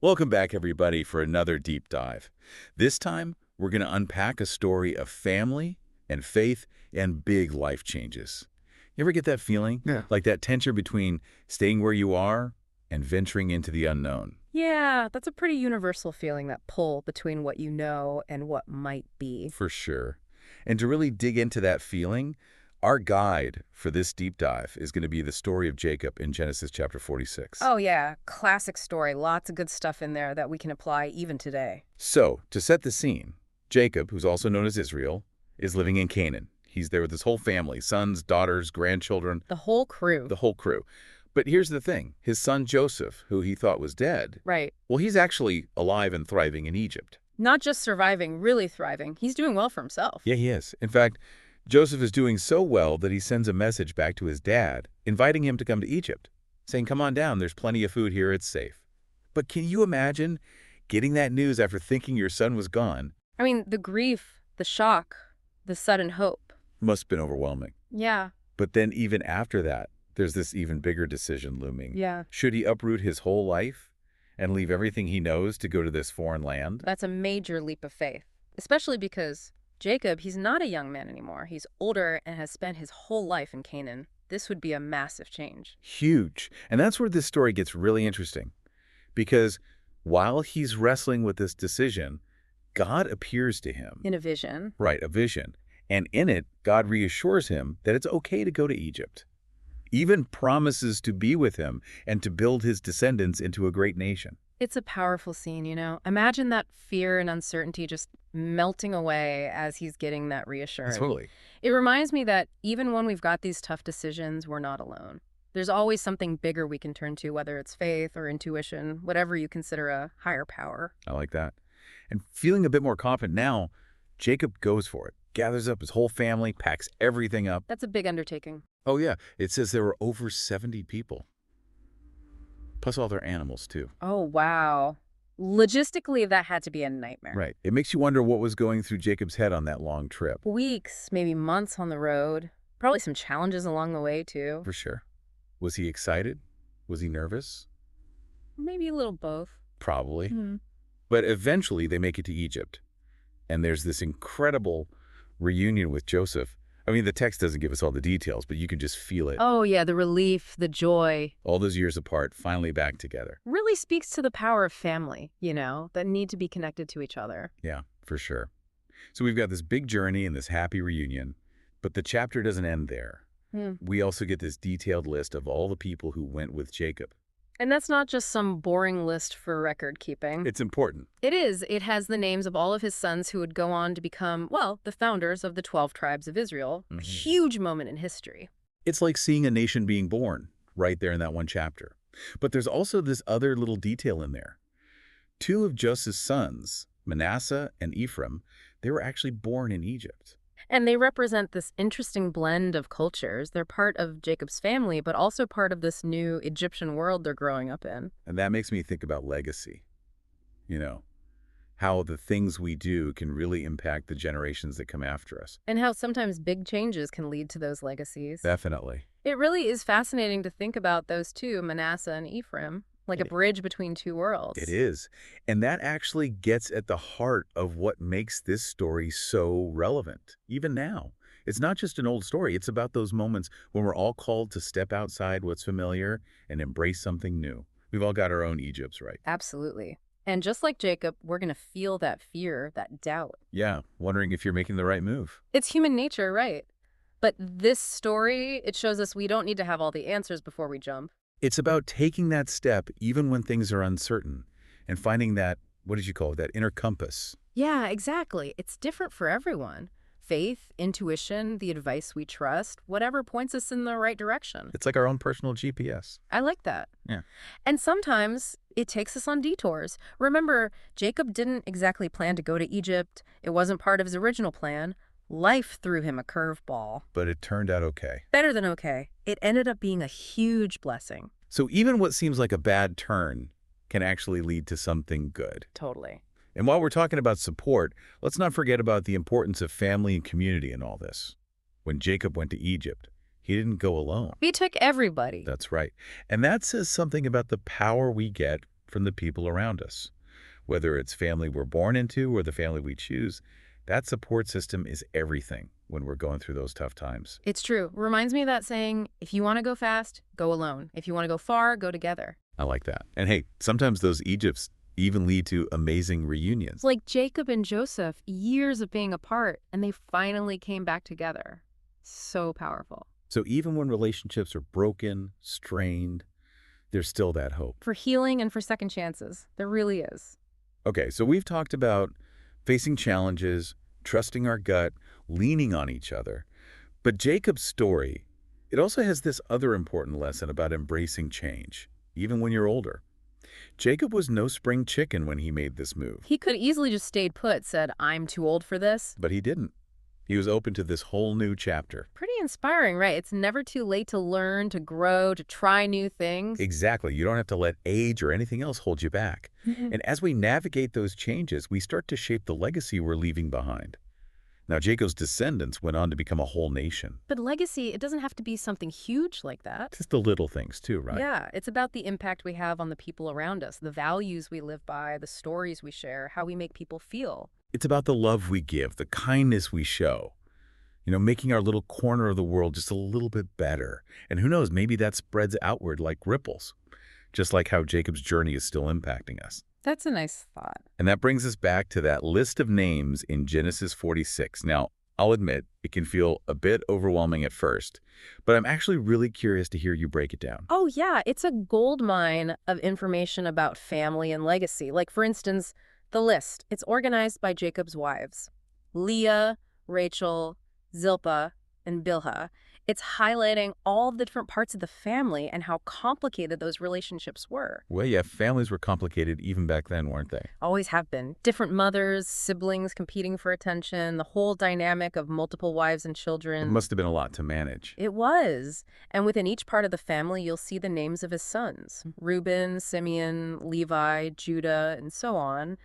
Welcome back, everybody, for another deep dive. This time, we're going to unpack a story of family and faith and big life changes. You ever get that feeling? Yeah. Like that tension between staying where you are and venturing into the unknown? Yeah, that's a pretty universal feeling, that pull between what you know and what might be. For sure. And to really dig into that feeling, our guide for this deep dive is going to be the story of Jacob in Genesis chapter 46. Oh, yeah, classic story. Lots of good stuff in there that we can apply even today. So, to set the scene, Jacob, who's also known as Israel, is living in Canaan. He's there with his whole family, sons, daughters, grandchildren, The whole crew. the whole crew. But here's the thing. His son Joseph, who he thought was dead, Right. well, he's actually alive and thriving in Egypt. Not just surviving, really thriving. He's doing well for himself. Yeah, he is. In fact, Joseph is doing so well that he sends a message back to his dad, inviting him to come to Egypt, saying, come on down, there's plenty of food here, it's safe. But can you imagine getting that news after thinking your son was gone? I mean, the grief, the shock, the sudden hope. Must have been overwhelming. Yeah, But then even after that, there's this even bigger decision looming. yeah. Should he uproot his whole life and leave everything he knows to go to this foreign land? That's a major leap of faith, especially because Jacob, he's not a young man anymore. He's older and has spent his whole life in Canaan. This would be a massive change. Huge. And that's where this story gets really interesting. Because while he's wrestling with this decision, God appears to him. In a vision. Right, a vision. And in it, God reassures him that it's okay to go to Egypt. Even promises to be with him and to build his descendants into a great nation. It's a powerful scene, you know? Imagine that fear and uncertainty just melting away as he's getting that reassurance. Totally. It reminds me that even when we've got these tough decisions, we're not alone. There's always something bigger we can turn to, whether it's faith or intuition, whatever you consider a higher power. I like that. And feeling a bit more confident now, Jacob goes for it, gathers up his whole family, packs everything up. That's a big undertaking. Oh, yeah. It says there were over 70 people. Plus all their animals, too. Oh, wow. Logistically, that had to be a nightmare. Right. It makes you wonder what was going through Jacob's head on that long trip. Weeks, maybe months on the road. Probably some challenges along the way, too. For sure. Was he excited? Was he nervous? Maybe a little both. Probably. Hmm. But eventually they make it to Egypt. And there's this incredible reunion with Joseph. I mean, the text doesn't give us all the details, but you can just feel it. Oh, yeah, the relief, the joy. All those years apart, finally back together. Really speaks to the power of family, you know, that need to be connected to each other. Yeah, for sure. So we've got this big journey and this happy reunion, but the chapter doesn't end there. We also get this detailed list of all the people who went with Jacob. And that's not just some boring list for record keeping. It's important. It is. It has the names of all of his sons who would go on to become, well, the founders of the 12 tribes of Israel. A huge moment in history. It's like seeing a nation being born right there in that one chapter. But there's also this other little detail in there. Two of Joseph's sons, Manasseh and Ephraim, they were actually born in Egypt. And they represent this interesting blend of cultures. They're part of Jacob's family, but also part of this new Egyptian world they're growing up in. And that makes me think about legacy. You know, how the things we do can really impact the generations that come after us. And how sometimes big changes can lead to those legacies. Definitely. It really is fascinating to think about those two, Manasseh and Ephraim, like a bridge between two worlds. It is. And that actually gets at the heart of what makes this story so relevant, even now. It's not just an old story. It's about those moments when we're all called to step outside what's familiar and embrace something new. We've all got our own Egypts, right? Absolutely. And just like Jacob, we're going to feel that fear, that doubt. Yeah, wondering if you're making the right move. It's human nature, right? But this story, it shows us we don't need to have all the answers before we jump. It's about taking that step even when things are uncertain and finding that, what did you call it, that inner compass. Yeah, exactly. It's different for everyone. Faith, intuition, the advice we trust, whatever points us in the right direction. It's like our own personal GPS. I like that. Yeah. And sometimes it takes us on detours. Remember, Jacob didn't exactly plan to go to Egypt. It wasn't part of his original plan. Life threw him a curveball. But it turned out okay. Better than okay. It ended up being a huge blessing. So even what seems like a bad turn can actually lead to something good. Totally. And while we're talking about support, let's not forget about the importance of family and community in all this. When Jacob went to Egypt, he didn't go alone. He took everybody. That's right. And that says something about the power we get from the people around us. Whether it's family we're born into or the family we choose, that support system is everything when we're going through those tough times. It's true. Reminds me of that saying, if you want to go fast, go alone. If you want to go far, go together. I like that. And hey, sometimes those Egypts even lead to amazing reunions. Like Jacob and Joseph, years of being apart, and they finally came back together. So powerful. So even when relationships are broken, strained, there's still that hope. For healing and for second chances, there really is. Okay, so we've talked about facing challenges, trusting our gut, leaning on each other. But Jacob's story, it also has this other important lesson about embracing change, even when you're older. Jacob was no spring chicken when he made this move, He could easily just stayed put, said, I'm too old for this. but he didn't. He was open to this whole new chapter. Pretty inspiring, right? It's never too late to learn, to grow, to try new things. Exactly. You don't have to let age or anything else hold you back. Mhm. And as we navigate those changes, we start to shape the legacy we're leaving behind. Now, Jacob's descendants went on to become a whole nation. But legacy, it doesn't have to be something huge like that. Just the little things, too, right? Yeah, it's about the impact we have on the people around us, the values we live by, the stories we share, how we make people feel. It's about the love we give, the kindness we show. Making our little corner of the world just a little bit better. And who knows, maybe that spreads outward like ripples, just like how Jacob's journey is still impacting us. That's a nice thought. And that brings us back to that list of names in Genesis 46. Now, I'll admit, it can feel a bit overwhelming at first, but I'm actually really curious to hear you break it down. Oh, yeah, it's a gold mine of information about family and legacy. Like, for instance, the list. It's organized by Jacob's wives, Leah, Rachel, Zilpah, and Bilhah. It's highlighting all the different parts of the family and how complicated those relationships were. Well, yeah, families were complicated even back then, weren't they? Always have been. Different mothers, siblings competing for attention, the whole dynamic of multiple wives and It children. must have been a lot to manage. It was. And within each part of the family, you'll see the names of his sons. Reuben, Simeon, Levi, Judah, and so on.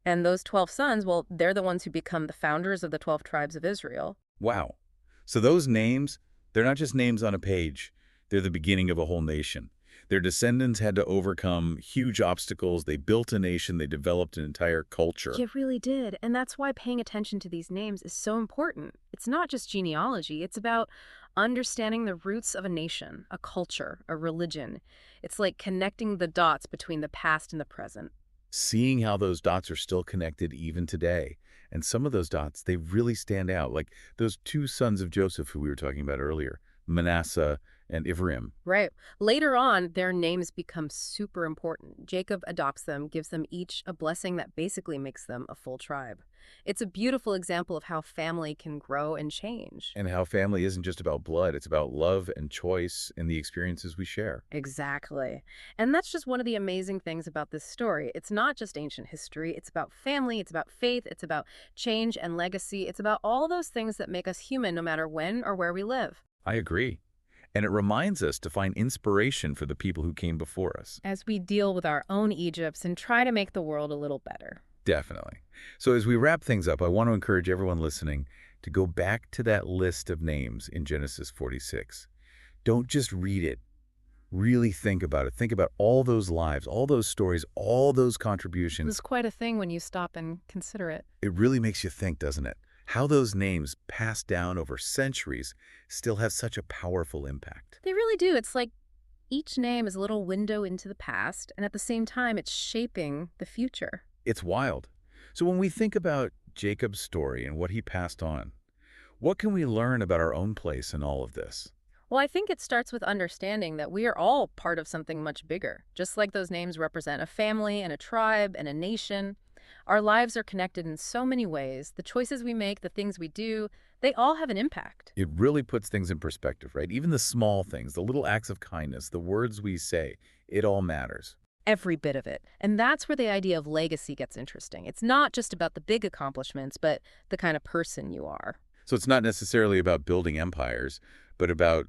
And those 12 sons, well, they're the ones who become the founders of the 12 tribes of Israel. Wow. So those names, they're not just names on a page. They're the beginning of a whole nation. Their descendants had to overcome huge obstacles. They built a nation. They developed an entire culture. It really did. And that's why paying attention to these names is so important. It's not just genealogy. It's about understanding the roots of a nation, a culture, a religion. It's like connecting the dots between the past and the present. Seeing how those dots are still connected even today. And some of those dots, they really stand out, like those two sons of Joseph who we were talking about earlier, Manasseh and Ephraim. Right. Later on, their names become super important. Jacob adopts them, gives them each a blessing that basically makes them a full tribe. It's a beautiful example of how family can grow and change. And how family isn't just about blood, it's about love and choice and the experiences we share. Exactly. And that's just one of the amazing things about this story. It's not just ancient history. It's about family. It's about faith. It's about change and legacy. It's about all those things that make us human no matter when or where we live. I agree. And it reminds us to find inspiration for the people who came before us. As we deal with our own Egypts and try to make the world a little better. Definitely. So as we wrap things up, I want to encourage everyone listening to go back to that list of names in Genesis 46. Don't just read it. Really think about it. Think about all those lives, all those stories, all those contributions. It's quite a thing when you stop and consider it. It really makes you think, doesn't it? How those names passed down over centuries still have such a powerful impact. They really do. It's like each name is a little window into the past, and at the same time, it's shaping the future. It's wild. So when we think about Jacob's story and what he passed on, what can we learn about our own place in all of this? Well, I think it starts with understanding that we are all part of something much bigger. Just like those names represent a family and a tribe and a nation, our lives are connected in so many ways. The choices we make, the things we do, they all have an impact. It really puts things in perspective, right? Even the small things, the little acts of kindness, the words we say, it all matters. Every bit of it. And that's where the idea of legacy gets interesting. It's not just about the big accomplishments, but the kind of person you are. So it's not necessarily about building empires, but about,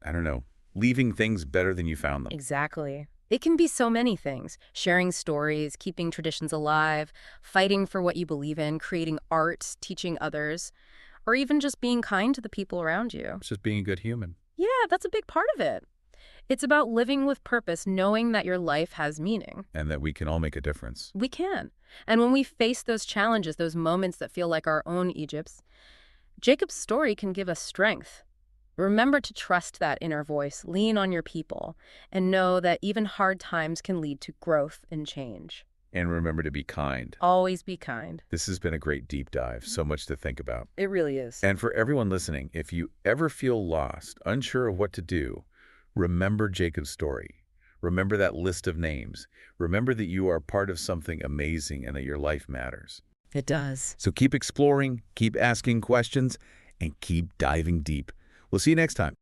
I don't know, leaving things better than you found them. Exactly. It can be so many things. Sharing stories, keeping traditions alive, fighting for what you believe in, creating art, teaching others, or even just being kind to the people around you. It's just being a good human. Yeah, that's a big part of it. It's about living with purpose, knowing that your life has meaning. And that we can all make a difference. We can. And when we face those challenges, those moments that feel like our own Egypts, Jacob's story can give us strength. Remember to trust that inner voice, lean on your people, and know that even hard times can lead to growth and change. And remember to be kind. Always be kind. This has been a great deep dive, so much to think about. It really is. And for everyone listening, if you ever feel lost, unsure of what to do, remember Jacob's story. Remember that list of names. Remember that you are part of something amazing and that your life matters. It does. So keep exploring, keep asking questions, and keep diving deep. We'll see you next time.